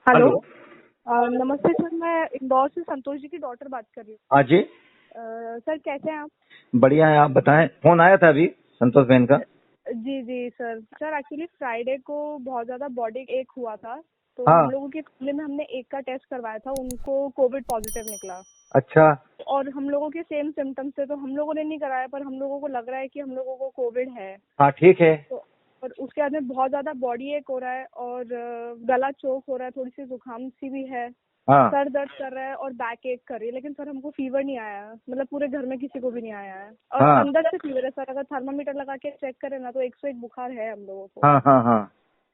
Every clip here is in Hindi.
हेलो। हेलो। नमस्ते सर, मैं इंदौर से संतोष जी की डॉटर बात कर रही हूँ। हाँ जी। सर कैसे हैं आप? बढ़िया है, आप बताएं। फोन आया था अभी संतोष बहन का। जी जी सर। सर एक्चुअली फ्राइडे को बहुत ज़्यादा बॉडी एक हुआ था, तो हम हाँ। लोगों की फैमिली में हमने एक का टेस्ट करवाया था, उनको कोविड पॉजिटिव निकला। अच्छा। और हम लोगों के सेम सिम्टम्स थे, तो हम लोगों ने नहीं कराया, पर हम लोगों को लग रहा है कि हम लोगों को कोविड है। हाँ ठीक है। तो और उसके बाद में बहुत ज़्यादा बॉडी एक हो रहा है और गला चोक हो रहा है, थोड़ी सी जुकाम सी भी है, हाँ सर दर्द कर रहा है और बैक एक कर रही है। लेकिन सर हमको फीवर नहीं आया है, मतलब पूरे घर में किसी को भी नहीं आया है। और हाँ अंदर से फीवर है सर, अगर थर्मामीटर लगा के चेक करें ना तो 101 बुखार है हम लोगों को। हाँ हाँ हाँ।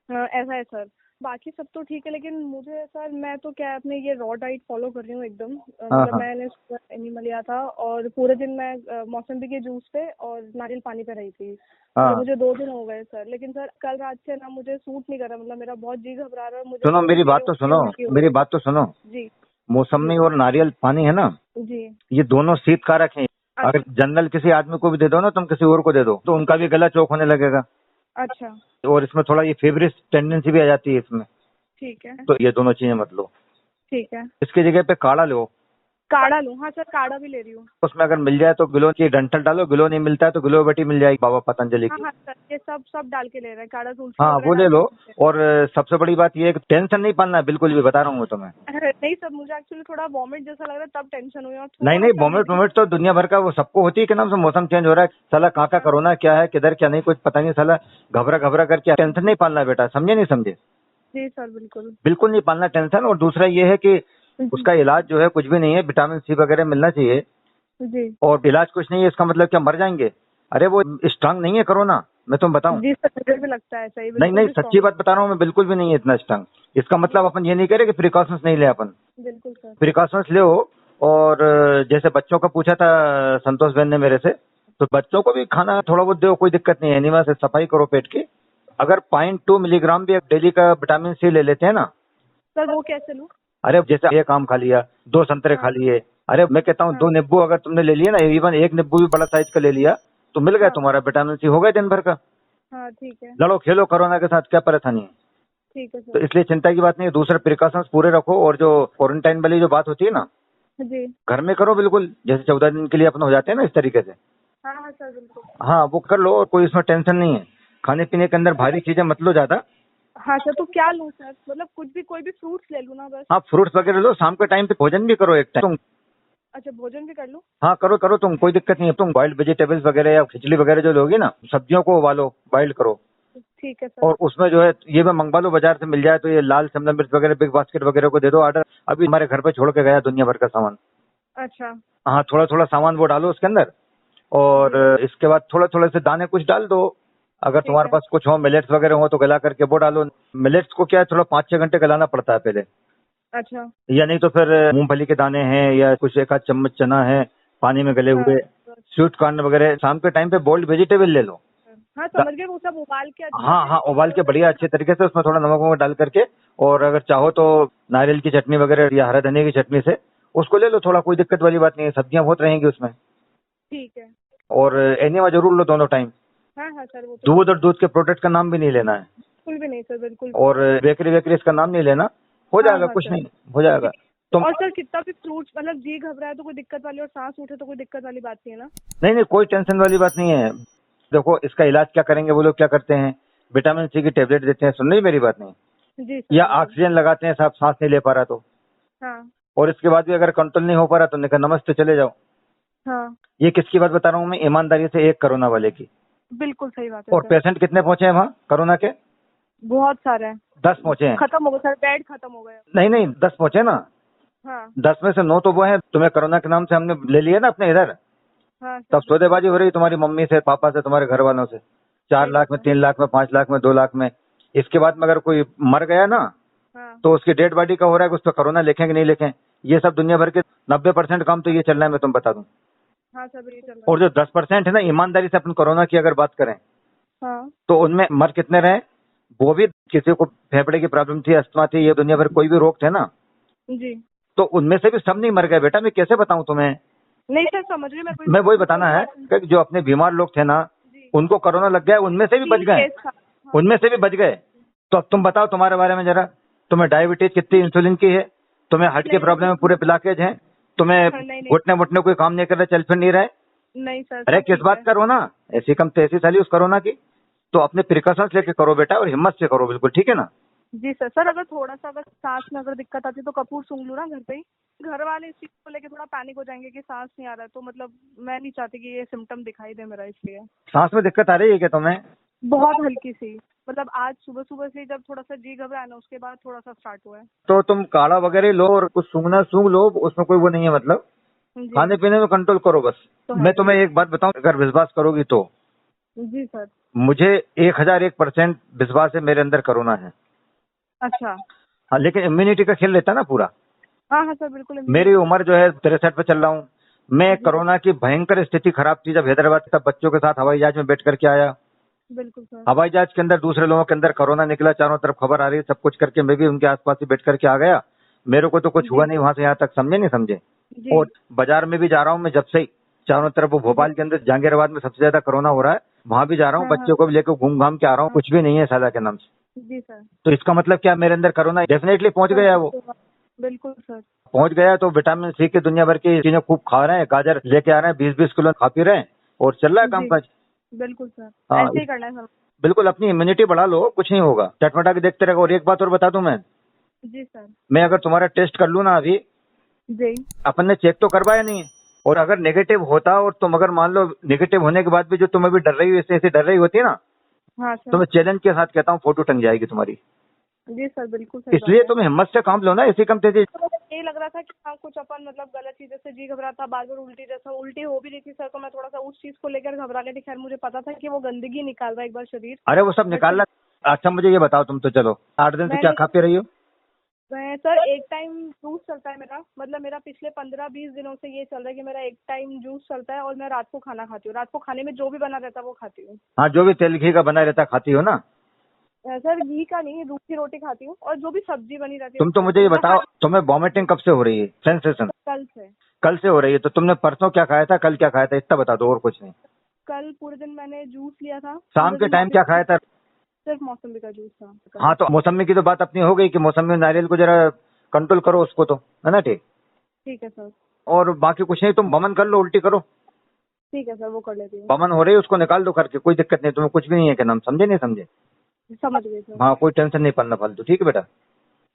हाँ, ऐसा है सर। बाकी सब तो ठीक है, लेकिन मुझे सर, मैं तो क्या अपने ये रॉ डाइट फॉलो कर रही हूँ एकदम। हाँ मतलब हाँ मैंने एनिमल लिया था और पूरे दिन मैं मौसम्बी के जूस पे और नारियल पानी पे रही थी। मतलब हाँ। मुझे 2 दिन हो गए सर, लेकिन सर कल रात से ना मुझे सूट नहीं कर रहा, मतलब मेरा बहुत जी घबरा रहा है, मुझे सुनो, तो मेरी सवेरे बात तो उठ के सुनो। उल्टी हो मेरी रही बात तो सुनो। है। जी मौसमी जी और नारियल पानी है ना, जी। ये दोनों शीत कारक हैं। अगर अच्छा जनरल किसी आदमी को भी दे दो ना, तुम किसी और को दे दो तो उनका भी गला चौक होने लगेगा। अच्छा। और इसमें थोड़ा ये फेवरिस टेंडेंसी भी आ जाती है इसमें। ठीक है तो ये दोनों चीजें मत लो। ठीक है। इसकी जगह पे काढ़ा लो। काढ़ा लूँ? हाँ सर, काढ़ा भी ले रही हूँ। उसमें अगर मिल जाए तो गिलोय की डंठल डालो, गिलोय नहीं मिलता है तो गिलोय मिल जाएगी बाबा पतंजलि हाँ की। हाँ सर, ये सब सब डाल के ले रहे हैं, काढ़ा तुलसी हाँ वगैरह वो ले डाल के लो। ले रहे और सबसे बड़ी बात ये है कि टेंशन नहीं पालना है, बिल्कुल भी बता रहा हूँ मैं तुम्हें। हैं। नहीं सर, मुझे एक्चुअली थोड़ा वॉमिट जैसा लग रहा है, तब टेंशन हुई और नहीं थोड़ा नहीं, सा वोमिट वीकनेस। वोमिट तो दुनिया भर का वो सबको होती है कि नाम से मौसम चेंज हो रहा है साला, कहाँ का हाँ कोरोना क्या है किधर क्या नहीं कुछ पता नहीं साला। घबरा घबरा करके टेंशन नहीं पालना है बेटा, समझे नहीं समझे। जी सर, बिल्कुल। बिल्कुल नहीं पालना टेंशन। और दूसरा ये है कि जी उसका इलाज जो है कुछ भी नहीं है, विटामिन सी वगैरह मिलना चाहिए। जी और इलाज कुछ नहीं है, इसका मतलब क्या मर जाएंगे? अरे वो स्ट्रांग नहीं है कोरोना, मैं तुम बताऊं। जी सर, मुझे भी लगता है सही, नहीं बिल्कुल नहीं, भी सच्ची स्ट्रॉन्ग बात बता रहा हूँ मैं, बिल्कुल भी नहीं है इतना स्ट्रांग। इसका नहीं। मतलब अपन ये नहीं कह रहे कि प्रिकॉशंस नहीं ले अपन। बिल्कुल सर। प्रिकॉशंस ले। और जैसे बच्चों का पूछा था संतोष बहन ने मेरे से, तो बच्चों को भी खाना थोड़ा बहुत दो, कोई दिक्कत नहीं है। एनिमा से सफाई करो पेट की। अगर 0.2 मिलीग्राम भी डेली का विटामिन सी ले लेते हैं ना। सर वो कैसे लूँ? अरे जैसे एक आम खा लिया, 2 संतरे खा हाँ लिए, अरे मैं कहता हूँ हाँ 2 नींबू अगर तुमने ले लिए ना, इवन एक नींबू भी बड़ा साइज का ले लिया तो मिल गया हाँ तुम्हारा विटामिन सी, हो गया दिन भर का। हाँ। ठीक है लड़ो खेलो कोरोना के साथ, क्या परेशानी है। ठीक है तो सर। इसलिए चिंता की बात नहीं है। दूसरे प्रिकॉशंस पूरे रखो। और जो क्वारंटाइन वाली जो बात होती है ना, जी। घर में करो बिल्कुल, जैसे 14 दिन के लिए अपने हो जाते हैं ना इस तरीके से। हाँ हाँ सर, बिल्कुल। हाँ वो कर लो, और कोई इसमें टेंशन नहीं है। खाने पीने के अंदर भारी चीजें मत लो ज्यादा। हाँ सर, तो क्या लूँ सर? मतलब कुछ भी, कोई भी फ्रूट्स ले लूँ ना बस? हाँ फ्रूट्स वगैरह लो। शाम के टाइम पे भोजन भी करो एक टाइम तुम। अच्छा, भोजन भी कर लूँ? हाँ करो करो तुम, कोई दिक्कत नहीं है। तुम बॉइल्ड वेजिटेबल्स वगैरह या खिचड़ी वगैरह जो लोगी ना, सब्जियों को उबालो, बॉइल्ड करो। ठीक है सर। और उसमें जो है ये मैं मंगवा लो बाजार से, मिल जाए तो ये लाल शिमला मिर्च वगैरह बिग बास्केट वगैरह को दे दो ऑर्डर। अभी हमारे घर पे छोड़ के गया दुनिया भर का सामान। अच्छा। हाँ थोड़ा थोड़ा सामान वो डालो उसके अंदर। और जी इसके बाद थोड़े थोड़े से दाने कुछ डाल दो। अगर ठीक तुम्हारे है। पास कुछ हो, मिलेट्स वगैरह हो तो गला करके वो डालो। मिलेट्स को क्या है, थोड़ा 5-6 घंटे गलाना पड़ता है पहले। अच्छा। या नहीं तो फिर मूंगफली के दाने हैं या कुछ एक आध चम्मच चना है पानी में गले हाँ हुए। स्वीट कॉर्न वगैरह शाम के टाइम पे बोल्ड वेजिटेबल ले लो। हाँ, समझ गए, वो सब उबाल के अच्छे हाँ से हाँ, उबाल के और बढ़िया अच्छे तरीके से उसमें थोड़ा नमक वमक डाल करके। और अगर चाहो तो नारियल की चटनी वगैरह या हरा धनिया की चटनी से उसको ले लो थोड़ा, कोई दिक्कत वाली बात नहीं है। सब्जियां बहुत रहेंगी उसमें। ठीक है। और एनिमा जरूर लो दोनों टाइम। हाँ हाँ सर, वो तो दूध ठीक और है। दूध के प्रोडक्ट का नाम भी नहीं लेना है। बिल्कुल भी नहीं सर, बिल्कुल भी और नहीं। बेकरी वेकरी इसका नाम नहीं लेना। हो हाँ जाएगा, हाँ कुछ सर। नहीं, हो जाएगा। ठीक। तुम और सर कितना भी फ्रूट्स, मतलब जी घबराए तो कोई दिक्कत वाली, और सांस उठे तो कोई दिक्कत वाली बात नहीं है ना? नहीं नहीं, कोई टेंशन वाली बात नहीं है। देखो इसका इलाज क्या करेंगे वो लोग, क्या करते हैं, विटामिन सी की टेबलेट देते हैं, सुन रही मेरी बात नहीं। जी सर, या बिल्कुल। ऑक्सीजन लगाते हैं साहब, सांस नहीं ले पा रहा तो। हाँ और इसके बाद भी अगर कंट्रोल नहीं हो पा रहा तो निकल नमस्ते चले जाओ। हाँ। ये किसकी बात बता रहा हूँ मैं, ईमानदारी से, एक कोरोना वाले की। बिल्कुल सही बात है और सर। पेशेंट कितने पहुंचे हैं वहाँ कोरोना के? बहुत सारे हैं। 10 पहुंचे हैं। खत्म हो गए सर, बेड खत्म हो गए। नहीं नहीं, 10 पहुंचे ना। हाँ 10 में से 9 तो वो हैं तुम्हें कोरोना के नाम से हमने ले लिया ना अपने इधर। हाँ सर, तब बिल्कुल सौदेबाजी हो रही तुम्हारी मम्मी से, पापा से, तुम्हारे घर वालों से। चार सही लाख बात में, है। 3 लाख में, 5 लाख में, 2 लाख में। इसके बाद में अगर कोई मर गया ना, हाँ तो उसकी डेड बॉडी का हो रहा है कि उस पर कोरोना लिखें कि नहीं लिखें। ये सब दुनिया भर के 90% काम तो ये चल रहा है, मैं तुम बता दूं। हाँ सर, ये चल रहा और है। जो 10% है ना, ईमानदारी से अपन कोरोना की अगर बात करें हाँ तो उनमें मर कितने रहे? वो भी किसी को फेफड़े की प्रॉब्लम थी, अस्थमा थी, ये दुनिया भर कोई भी रोग थे ना, जी। तो उनमें से भी सब नहीं मर गए बेटा। मैं कैसे बताऊं तुम्हें। नहीं सर, समझ रही मैं, कोई मैं वही कोई बताना है बात नहीं। कि जो अपने बीमार लोग थे ना, जी। उनको कोरोना लग गया, उनमें से भी बच 3 गए। केस था। हाँ उनमें से भी बच गए। तो अब तुम बताओ तुम्हारे बारे में जरा। तुम्हें डायबिटीज कितनी, इंसुलिन की है, तुम्हें हार्ट के नहीं, प्रॉब्लम में पूरे ब्लॉकेज है, तुम्हें हाँ, नहीं नहीं घुटने मुटने कोई काम नहीं कर रहे, चल फिर नहीं रहे। नहीं सर, अरे सब किस ठीक बात है। करो ना, ऐसी कम तो ऐसी साली उस कोरोना की। तो अपने प्रिकॉशंस लेके करो बेटा, और हिम्मत से करो, बिल्कुल ठीक है ना। जी सर। सर अगर थोड़ा सा अगर सांस में अगर दिक्कत आती है तो कपूर सूंघ लूँ ना घर पे ही? घर वाले इस चीज को लेके थोड़ा पैनिक हो जाएंगे कि सांस नहीं आ रहा है, तो मतलब मैं नहीं चाहती कि ये सिम्टम दिखाई दे मेरा, इसलिए। सांस में दिक्कत आ रही है क्या तुम्हें? बहुत हल्की सी, मतलब आज सुबह सुबह से जब थोड़ा सा जी घबराया ना, उसके बाद थोड़ा सा स्टार्ट हुआ है। तो तुम काढ़ा वगैरह लो और कुछ सूंघना सूंघ लो, उसमें कोई वो नहीं है, मतलब जी खाने पीने में कंट्रोल करो बस। तो है मैं जी। तुम्हें एक बात बताऊं, अगर विश्वास करोगी तो जी सर। मुझे 1001% विश्वास है, मेरे अंदर कोरोना है। अच्छा। हाँ, लेकिन इम्यूनिटी का खेल रहता है ना पूरा। हाँ हाँ सर, बिल्कुल मेरी immunity। उम्र जो है 63 पे चल रहा हूँ। मैं जी कोरोना की भयंकर स्थिति खराब थी जब हैदराबाद तब बच्चों के साथ हवाई जहाज में बैठ करके आया। बिल्कुल सर। हवाई जहाज के अंदर दूसरे लोगों के अंदर कोरोना निकला, चारों तरफ खबर आ रही है, सब कुछ करके मैं भी उनके आसपास ही बैठ करके आ गया। मेरे को तो कुछ हुआ जी नहीं वहां से यहाँ तक, समझे नहीं समझे। जी और बाजार में भी जा रहा हूँ मैं जब से ही, चारों तरफ, वो जी। भोपाल के अंदर जहांगीराबाद में सबसे ज्यादा कोरोना हो रहा है, वहां भी जा रहा हूँ, हाँ हाँ बच्चों को भी लेकर घूम घाम के आ रहा हूँ, कुछ भी नहीं है साला के नाम से। जी सर। तो इसका मतलब क्या, मेरे अंदर कोरोना डेफिनेटली पहुंच सर गया है तब वो। तो बिल्कुल सर। पहुंच गया तो विटामिन सी की दुनिया भर की चीजें खूब खा रहे हैं, गाजर लेके आ रहे हैं, 20-20 किलो खा पी रहे हैं, और चल रहा है जी कामकाज। बिल्कुल सर, हाँ, ऐसे ही करना है सर। बिल्कुल अपनी इम्यूनिटी बढ़ा लो, कुछ नहीं होगा, चटपटा के देखते रहेगा। और एक बात और बता दूं जी सर। मैं अगर तुम्हारा टेस्ट कर लूं ना अभी, जी अपन ने चेक तो करवाया नहीं है, और अगर नेगेटिव होता, और तुम अगर मान लो नेगेटिव होने के बाद भी जो तुम अभी डर रही हो, ऐसे ऐसे डर रही होती है ना, हाँ तो सर। मैं चैलेंज के साथ कहता हूँ फोटो टंग जाएगी तुम्हारी। जी सर, बिल्कुल सही बात इसलिए है। तुम हिम्मत से काम लो ना, ऐसी कम तेजी। तो मुझे यही लग रहा था कि हाँ कुछ अपन मतलब गलत चीजें से जी घबरा था, बार बार उल्टी जैसा उल्टी हो भी रही थी सर, तो मैं थोड़ा सा उस चीज को लेकर घबरा गई थी। खैर मुझे पता था कि वो गंदगी निकाल रहा है एक बार शरीर। अरे वो सब बट निकालना। अच्छा मुझे ये बताओ, तुम तो चलो 8 दिन से क्या मैंने खा पी रही हो? मैं सर एक टाइम जूस चलता है मेरा, मतलब मेरा पिछले 15-20 दिनों से ये चल रहा है कि मेरा एक टाइम जूस चलता है, और मैं रात को खाना खाती हूँ। रात को खाने में जो भी बना रहता है वो खाती हूँ। हाँ, जो भी तेल घी का बना रहता खाती हो ना। सर घी का नहीं, दूध की रोटी खाती हूँ, और जो भी सब्जी बनी रहती है तुम वो तो खाती मुझे हूँ। ये मतलब बताओ, हर तुम्हें वॉमिटिंग कब से हो रही है, सेंसेशन? कल से। कल से हो रही है, तो तुमने परसों क्या खाया था, कल क्या खाया था, इतना बता दो, और कुछ नहीं। कल पूरे दिन मैंने जूस लिया था, शाम पूरे के दिन टाइम क्या खाया था? सिर्फ मौसमी का जूस था कल। हाँ, तो मौसमी की तो बात अपनी हो गई कि मौसमी नारियल को जरा कंट्रोल करो उसको, तो है ना, ठीक। ठीक है सर। और बाकी कुछ नहीं, तुम वमन कर लो, उल्टी करो। ठीक है सर, वो कर लेती हूँ। वमन हो रही है उसको निकाल दो करके, कोई दिक्कत नहीं, तुम्हें कुछ भी नहीं है, क्या नाम, समझे नहीं समझे। समझ गई सर। हाँ, कोई टेंशन नहीं पड़ना फालतू, ठीक है बेटा।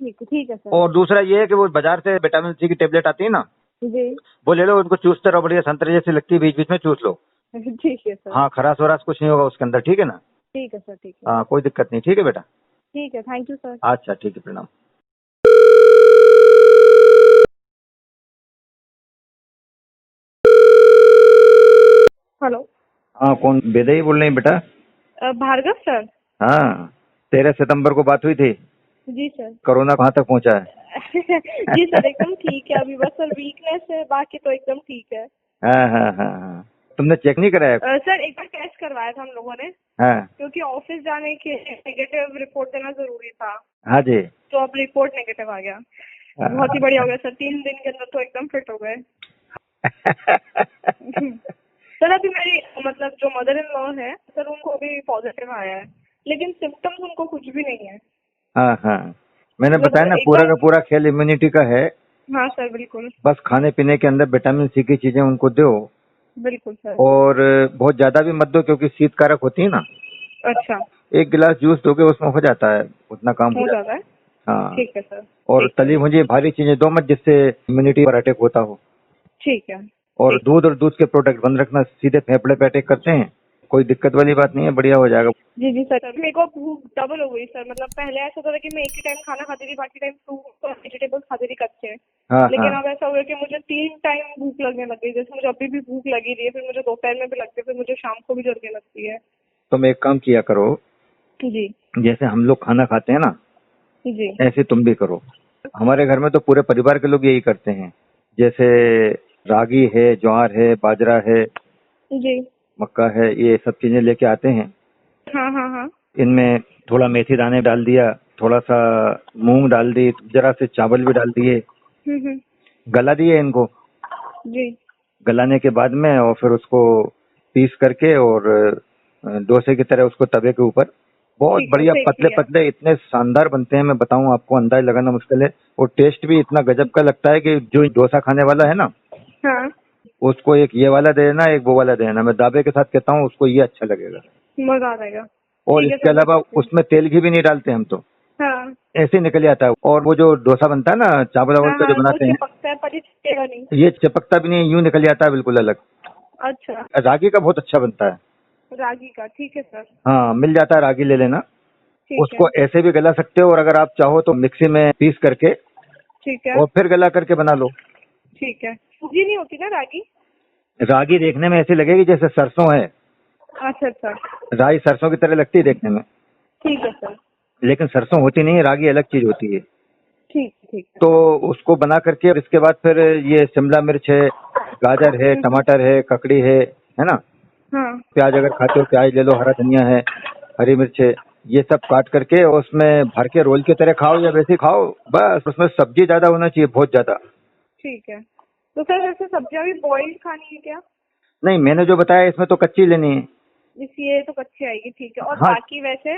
ठीक है सर। और दूसरा ये है कि वो बाजार से विटामिन सी की टेबलेट आती है ना, जी वो ले लो, उनको चूसते रहो, बढ़िया संतरे जैसी लगती है, बीच बीच में चूस लो। ठीक है सर। हाँ, खराश वराश कुछ नहीं होगा उसके अंदर, ठीक है ना। ठीक है सर। ठीक है। हाँ, कोई दिक्कत नहीं, ठीक है बेटा। ठीक है, थैंक यू सर। अच्छा ठीक है, प्रणाम। हेलो। हाँ, कौन, बेदई बोल रहे हैं बेटा? भार्गव सर। हाँ, 13 सितंबर को बात हुई थी। जी सर। कोरोना कहाँ तक पहुँचा है? जी सर, एकदम ठीक है अभी, बस सर वीकनेस है, बाकी तो एकदम ठीक है। हाँ हाँ हाँ हाँ, तुमने चेक नहीं कराया? सर एक बार टेस्ट करवाया था हम लोगों ने, हाँ क्योंकि ऑफिस जाने के नेगेटिव रिपोर्ट देना जरूरी था। हाँ जी। तो अब रिपोर्ट नेगेटिव आ गया। हाँ। बहुत ही बढ़िया हो गया सर, 3 दिन के अंदर तो एकदम फिट हो गए। सर अभी मेरी मतलब जो मदर इन लॉ है सर, उनको भी पॉजिटिव आया है, लेकिन सिम्टम्स उनको कुछ भी नहीं है। हाँ हाँ, मैंने मतलब बताया ना, एक पूरा बार। का पूरा खेल इम्यूनिटी का है। हाँ सर, बिल्कुल बस खाने पीने के अंदर विटामिन सी की चीजें उनको दो, बिल्कुल सर। और बहुत ज्यादा भी मत दो, क्योंकि शीतकारक होती है ना। अच्छा। 1 गिलास जूस दोगे उसमें हो जाता है, उतना काम हो हो जाता जाता है। है। हाँ, ठीक है सर। और ठीक है। तली भुजी भारी चीजें दो मत, जिससे इम्यूनिटी पर अटैक होता हो। ठीक है। और ठीक है। दूध के प्रोडक्ट बंद रखना, सीधे फेफड़े पे अटैक करते हैं। कोई दिक्कत वाली बात नहीं है, बढ़िया हो जाएगा। जी जी सर, मेरे को भूख डबल हो गई सर। मतलब पहले ऐसा होता था कि मैं एक ही टाइम खाना खाती थी, बाकी टाइम फ्रूट और वेजिटेबल्स खाती थी कच्चे। हाँ लेकिन हाँ, अब ऐसा हो गया कि मुझे 3 टाइम भूख लगने लग गई। जैसे मुझे अभी भी भूख लगी रही है, फिर मुझे दोपहर में भी लगती है, फिर मुझे शाम को भी लगने लगती है। तुम एक काम किया करो, जी जैसे हम लोग खाना खाते हैं ना, जी ऐसे तुम भी करो। हमारे घर में तो पूरे परिवार के लोग यही करते हैं। जैसे रागी है, ज्वार है, बाजरा है, जी। मक्का है, ये सब चीजें लेके आते हैं। हाँ हाँ हाँ। इनमें थोड़ा मेथी दाने डाल दिया, थोड़ा सा मूंग डाल दी, जरा से चावल भी डाल दिए, हम्म। गला दिए इनको। जी गलाने के बाद में, और फिर उसको पीस करके, और डोसे की तरह उसको तवे के ऊपर बहुत ठीक है, बढ़िया, सेक पतले लिया। पतले इतने शानदार बनते हैं, मैं बताऊं आपको अंदाज लगाना मुश्किल है। और टेस्ट भी इतना गजब का लगता है कि जो डोसा खाने वाला है ना, हाँ, उसको एक ये वाला दे देना, एक वो वाला दे देना। मैं दावे के साथ कहता हूँ उसको ये अच्छा लगेगा। मजा आ जाएगा। और ठीक है इसके सर, अलावा बताती हूँ। उसमें तेल घी भी नहीं डालते हम तो, हाँ ऐसे ही निकल आता है। और वो जो डोसा बनता है ना चावल वावल हाँ का जो हाँ, वो बनाते हैं, चिपकता है पर ये चिपकेगा नहीं। ये चिपकता भी नहीं, यूं निकल जाता है बिल्कुल अलग। अच्छा, रागी का बहुत अच्छा बनता है। रागी का, ठीक है सर। हाँ, मिल जाता है, रागी ले लेना। ठीक है। उसको ऐसे भी गला सकते हो, और अगर आप चाहो तो मिक्सी में पीस करके ठीक है। और फिर गला करके बना लो। ठीक है, सूजी नहीं होती ना रागी? रागी देखने में ऐसी लगेगी जैसे सरसों है, अच्छा अच्छा, राई सरसों की तरह लगती है देखने में, ठीक है सर। लेकिन सरसों होती नहीं है, रागी अलग चीज होती है। ठीक ठीक है। तो उसको बना करके, और इसके बाद फिर ये शिमला मिर्च है, गाजर है, टमाटर है, ककड़ी है ना, हाँ, प्याज अगर खाते हो प्याज ले लो, हरा धनिया है, हरी मिर्च है, ये सब काट करके और उसमें भर के रोल की तरह खाओ या वैसे ही खाओ। बस उसमें सब्जी ज्यादा होना चाहिए, बहुत ज्यादा। ठीक है। तो सर वैसे सब्जियां भी बॉइल्ड खानी है क्या? नहीं, मैंने जो बताया इसमें तो कच्ची लेनी है। ये तो कच्ची आएगी, ठीक है। और हाँ, बाकी वैसे?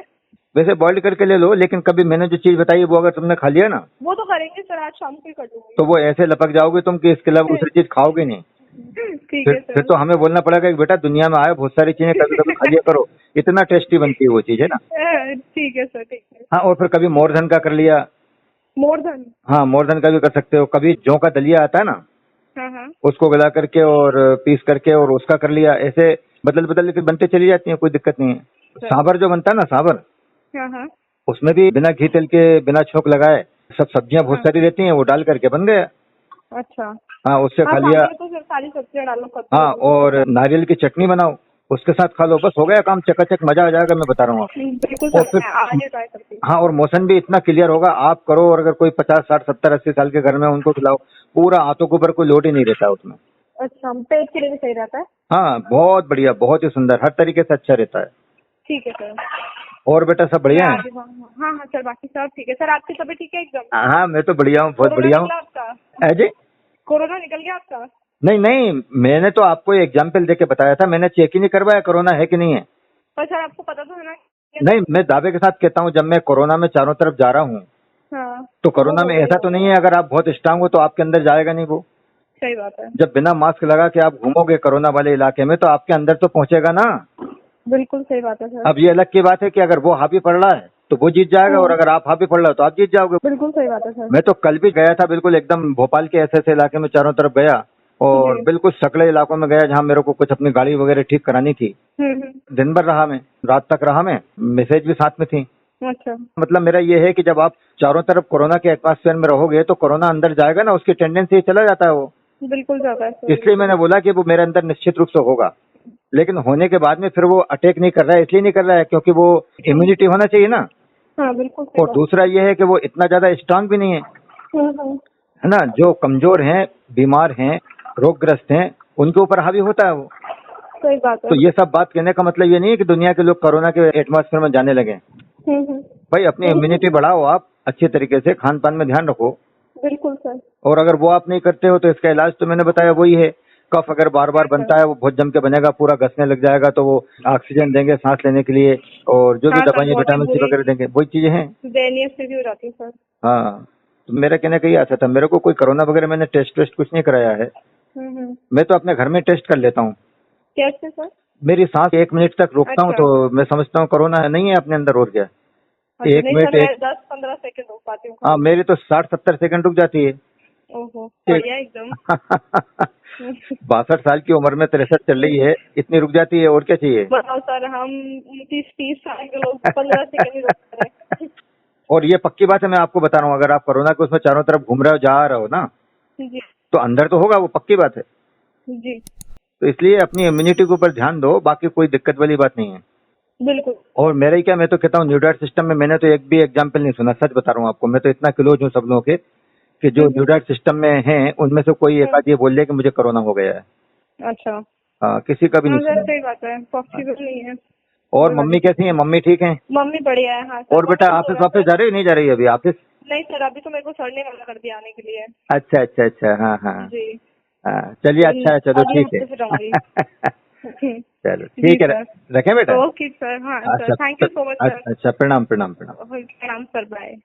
वैसे बॉइल्ड करके ले लो, लेकिन कभी मैंने जो चीज बताई वो अगर तुमने खा लिया ना, वो तो करेंगे सर, आज शाम को ही कर तो दूंगी। वो ऐसे लपक जाओगे तुम कि इसके अलावा दूसरी चीज खाओगे नहीं। ठीक है फिर सर। तो हमें बोलना पड़ेगा कि बेटा दुनिया में आए बहुत सारी चीजें कभी कभी खा लिया करो, इतना टेस्टी बनती है वो चीज, है ना। ठीक है सर, ठीक है। हाँ, और फिर कभी मोरधन का कर लिया। मोर धन। हाँ, मोरधन का भी कर सकते हो। कभी जौ का दलिया आता है ना, हाँ हाँ उसको गला करके और पीस करके और उसका कर लिया। ऐसे बदल बदल के बनते चली जाती हैं, कोई दिक्कत नहीं है। सर। सांबर जो बनता है ना, सांबर, हाँ हाँ उसमें भी बिना घी तेल के, बिना छोंक लगाए सब सब्जियां बहुत हाँ। सारी रहती हैं, वो डाल करके बन गया। अच्छा। हाँ, उससे हाँ, खा लिया। सांभर में तो सर सारी सब्जियां डालो, कद्दू हाँ, वद्दू सब और कुछ डालो। नारियल की चटनी बनाओ, उसके साथ खा लो, बस हो गया काम, चकाचक मजा आ जाएगा, मैं बता रहा हूँ आपको। बिल्कुल और सर, फिर मैं आज ही ट्राई करती हूँ। हाँ, और मौसम भी इतना क्लियर होगा, आप करो, और अगर कोई 50 60 70 80 साल के घर में उनको खिलाओ, पूरा हाथों के ऊपर कोई लोड ही नहीं रहता उसमें। अच्छा, पेट के लिए भी सही रहता है? हाँ, बहुत बढ़िया, बहुत ही सुंदर, हर तरीके से अच्छा रहता है। ठीक है सर। और बेटा सब मैं बढ़िया है? आज ही हाँ हाँ सर, बाकी सब ठीक है सर। आपकी तबीयत ठीक है एकदम? हाँ, मैं तो बढ़िया हूँ, बहुत कोरोना बढ़िया हूँ। निकला आपका? अजय, कोरोना निकल गया आपका? नहीं नहीं, मैंने तो आपको एग्जाम्पल देके बताया था, मैंने चेक ही नहीं करवाया कोरोना है कि नहीं है। पर सर आपको पता तो है ना? नहीं, मैं दावे के साथ कहता हूँ, जब मैं कोरोना में चारों तरफ जा रहा हूँ, हाँ, तो तो वो कोरोना में होगा ही ऐसा तो होगा। नहीं है अगर आप बहुत स्ट्रांग हो तो आपके अंदर जाएगा नहीं वो। सही बात है। जब बिना मास्क लगा के आप घूमोगे कोरोना वाले इलाके में, तो आपके अंदर तो पहुंचेगा ना। बिल्कुल सही बात है सर। अब ये अलग की बात है कि अगर वो हावी पड़ रहा है तो वो जीत जाएगा, और अगर आप हावी पड़ रहे हो तो आप जीत जाओगे। बिल्कुल सही बात है सर। मैं तो कल भी गया था, बिल्कुल एकदम भोपाल के ऐसे ऐसे इलाके में चारों तरफ गया, और जी। बिल्कुल सकड़े इलाकों में गया जहाँ मेरे को कुछ अपनी गाड़ी वगैरह ठीक करानी थी। दिन भर रहा मैं, रात तक रहा मैं, मैसेज भी साथ में थी। अच्छा। मतलब मेरा ये है कि जब आप चारों तरफ कोरोना के एटमॉस्फेयर में रहोगे तो कोरोना अंदर जाएगा ना, उसकी टेंडेंसी चला जाता है वो। बिल्कुल जाता है सर। इसलिए मैंने बोला कि वो मेरे अंदर निश्चित रूप से होगा, लेकिन होने के बाद में फिर वो अटैक नहीं कर रहा है, इसलिए नहीं कर रहा है क्योंकि वो इम्यूनिटी होना चाहिए ना। हाँ, बिल्कुल सही और बात। दूसरा ये है कि वो इतना ज्यादा स्ट्रांग भी नहीं है, हम्म। है ना। जो कमजोर हैं, बीमार हैं, रोगग्रस्त हैं, उनके ऊपर हावी होता है वो। सही बात है। तो ये सब बात कहने का मतलब ये नहीं है कि दुनिया के लोग कोरोना के एटमॉस्फेयर में जाने लगे। भाई अपनी इम्यूनिटी बढ़ाओ, आप अच्छे तरीके से खान पान में ध्यान रखो, बिल्कुल सर। और अगर वो आप नहीं करते हो तो इसका इलाज तो मैंने बताया वही है। कफ अगर बार बार बनता है, वो बहुत जम के बनेगा, पूरा घसने लग जाएगा, तो वो ऑक्सीजन देंगे सांस लेने के लिए, और जो भी हाँ सर, दवाइयाँ बहुत ही विटामिन सी वगैरह देंगे, वही चीजें हैं। दयनीय स्थिति हो जाती है सर। हाँ, तो मेरा कहने का ये आता था, मेरे को कोई कोरोना वगैरह मैंने टेस्ट वेस्ट कुछ नहीं कराया है। मैं तो अपने घर में टेस्ट कर लेता हूँ। कैसे सर? मेरी सांस 1 मिनट तक रोकता हूँ अच्छा। तो मैं समझता हूँ कोरोना नहीं है अपने अंदर, और क्या। अच्छा, 1 नहीं मिनट सर, मैं एक 10-15 सेकंड रुक पाती हूँ हाँ, खाली। मेरी तो 60-70 सेकंड रुक जाती है। ओहो, बढ़िया एकदम। 62 साल की उम्र में 63 चल रही है, इतनी रुक जाती है, और क्या चाहिए। बताओ सर, हम 29-30 साल के लोग 15 सेकंड ही रुक रहे। और ये पक्की बात है, मैं आपको बता रहा हूँ, अगर आप कोरोना के उसमें चारों तरफ घूम रहे हो, जा रहे हो ना, जी तो अंदर तो होगा, वो पक्की बात है। जी। तो इसलिए अपनी इम्यूनिटी के ऊपर ध्यान दो, बाकी कोई दिक्कत वाली बात नहीं है। बिल्कुल। और मेरा ही क्या, मैं तो कहता हूँ न्यूडाइट सिस्टम में मैंने तो एक भी एग्जाम्पल नहीं सुना, सच बता रहा हूँ आपको। मैं तो इतना क्लोज हूँ सब लोगों के कि जो न्यूडाइट सिस्टम में हैं उनमें से कोई एक आध ये बोल ले कि मुझे कोरोना हो गया है। अच्छा। हाँ, किसी का भी हाँ नहीं सर, सुना। सही बात है, पॉसिबल नहीं है। और मम्मी कैसी है? मम्मी ठीक है? मम्मी बढ़िया है। हाँ सर। और बेटा कब ऑफिस होगा वापस सर? जा रही है, नहीं जा रही है अभी ऑफिस? नहीं सर, अभी तो मेरे को सर ने मना कर दिया आने के लिए। अच्छा अच्छा अच्छा, हाँ हाँ जी। हाँ, चलिए अच्छा है, चलो अगले ठीक हफ्ते से जाऊंगी। है। चलो ठीक है, रखें बेटा। ओके सर, हाँ sir, thank you so much sir. अच्छा, प्रणाम प्रणाम प्रणाम। प्रणाम सर, बाय।